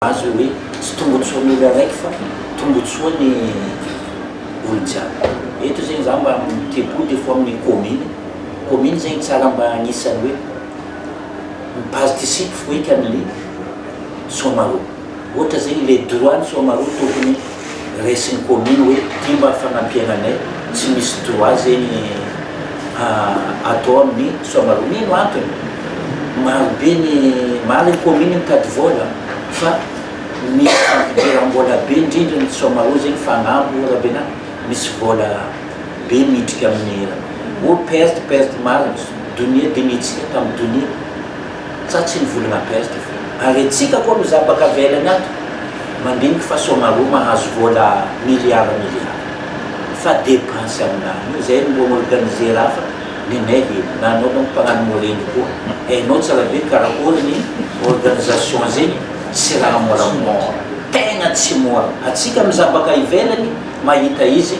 azo hoe tsy tombotsoan'olo araiky fa tombotsoa ny olo jiaby. Eto zegny za mba mitebo des fois amin'ny commune zegny tsara mba anisany hoe miparticipe foiky amin'ny somaroa. Ohatra zegny le droit ny somaroa tokony raisin'ny commune hoe ty mba fanampiananay tsy misy droit zegny atao amin'ny somaroa. Nino antony? Marobe maro ny commune mitady vola fa misy fampidiram-bola be indrindra ny somaroa zegny fagnambo rabena misy vola be midriky amin'ny o perte marina donia dinitsika tamin'ny donia sa tsy nivolagna perte ary antsika koa mizaha baka avelany ato mandiniky fa somaroa mahazo vola miliara fa dépense aminany io zay mbo organiser raha fa nenay hely na anao no mpagnano moreny koa hainao tsara be karakory ny organisation zegny tsy raha moramora tegna tsy mora. Atsika mizaha baka ivelany mahita izy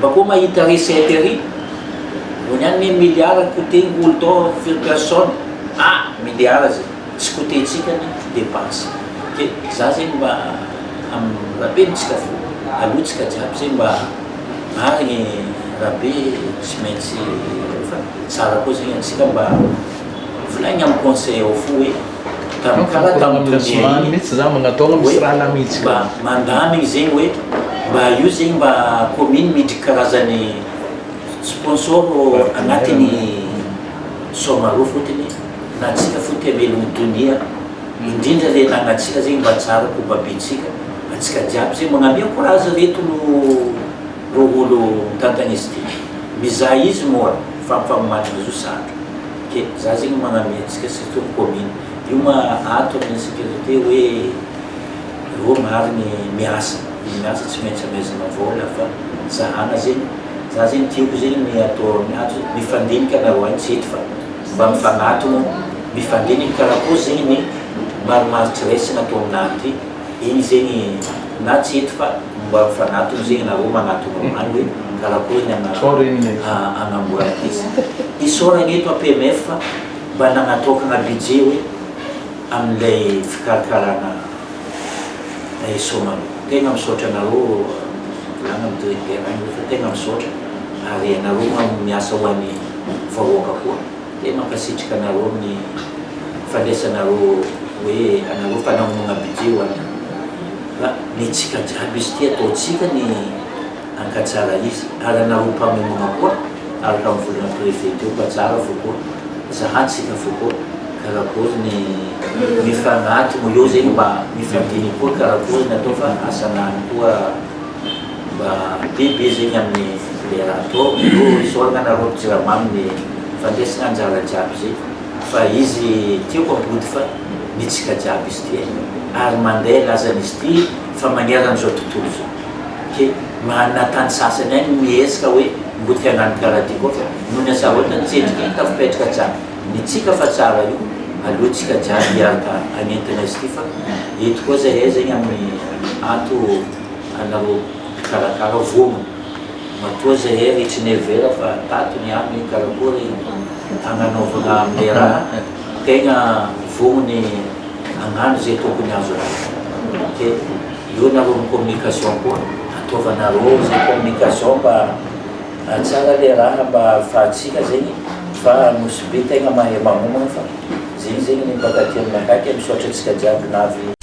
bako mahita recette ry oniany miliara coûté olo tao fir personne miliara zay tsy coûté-tsika ny dépense ke za zegny mba rahabe nitsika fo alotsika jiaby zegny mba marigny rahabe tsy maintsy fa tsara koa zegny atsika mba volagny amin'ny conseil ao fo hoe karaha tamin'ny mihitsy za magnatao misy raha lamitsy mba mandamigny zegny hoe mba io zegny mba commune midriky karazany sponsor agnatin'ny somaroa fotony na atsika foty amelogny donia indrindra le nagnatsika zegny mba tsara ko babitsika atsika jiaby zegny magnamia courage reto ro olo mitantagna izy ty mizaha izy mora fampifamomatiny zo sandro ke za zegny magnamia atsika surtout commune io antony sécurité hoe ro marigny miasa tsy maintsy amezana vola fa zahana zegny za zegny tiako zegny ny atao mifandinika anareo any tsy hety fa mba mifagnatogno mifandinika karakory zegny ny marimaritsy raisina atao aminahy ty igny zegny na tsy hety fa mba mifagnatogno zegny nareo magnatogno amany hoe karakory ny agnamboarana izy isoragna eto APMF fa mba nagnatokagna budget hoe amin'ilay fikarakarana somaroa tegna misaotra anareo volagna amin'ny directeur agny fa tegna misaotra ary anareo miasa ho an'ny vahoaka koa tegna mankasitrika anareo amin'ny fandraisanareo hoe anareo fanamogna budget ho an'ny ny tsika jiaby izy ty ataotsika ny ankatsara izy ary anareo mpamemogna koa araka mivolagna préfet teo mba tsara fo koa zahantsika fo koa karakory ny mifagnatogno eo zegny mba mifandiny koa karakory natao fa asanany koa mba bebe zegny amin'ny le raha atao isoragna anareo jiramamy ny fandraisana anjara jiaby zay fa izy tiako ambody fa nitsika jiaby izy ty ary mandeha lazan'izy ty fa magneran'izao tontolo zao ke natany sasany any miezaka hoe mbo ty hagnano karaha ty koa fa nohony aza ohatrany tsentriky tafipetraka tsara nitsika fa tsara io alohatsika jiaby hiaraka hanentina izy ty fa eto koa zahay zegny amin'ny ato anareo mpikarakara vomona matoa zahay rehetra 9h fa tato ny aminy karakory agnanaovana amin'ny raha tegna vomony agnano zay tokony azo raha ke io nareo ny communication koa ataovanareo zay communication mba tsara le raha mba fahatsika zegny fa nosy be tegna mahay mamomagna fa zegny zegny ny baka ty aminakaky misaotra atsika jiaby navy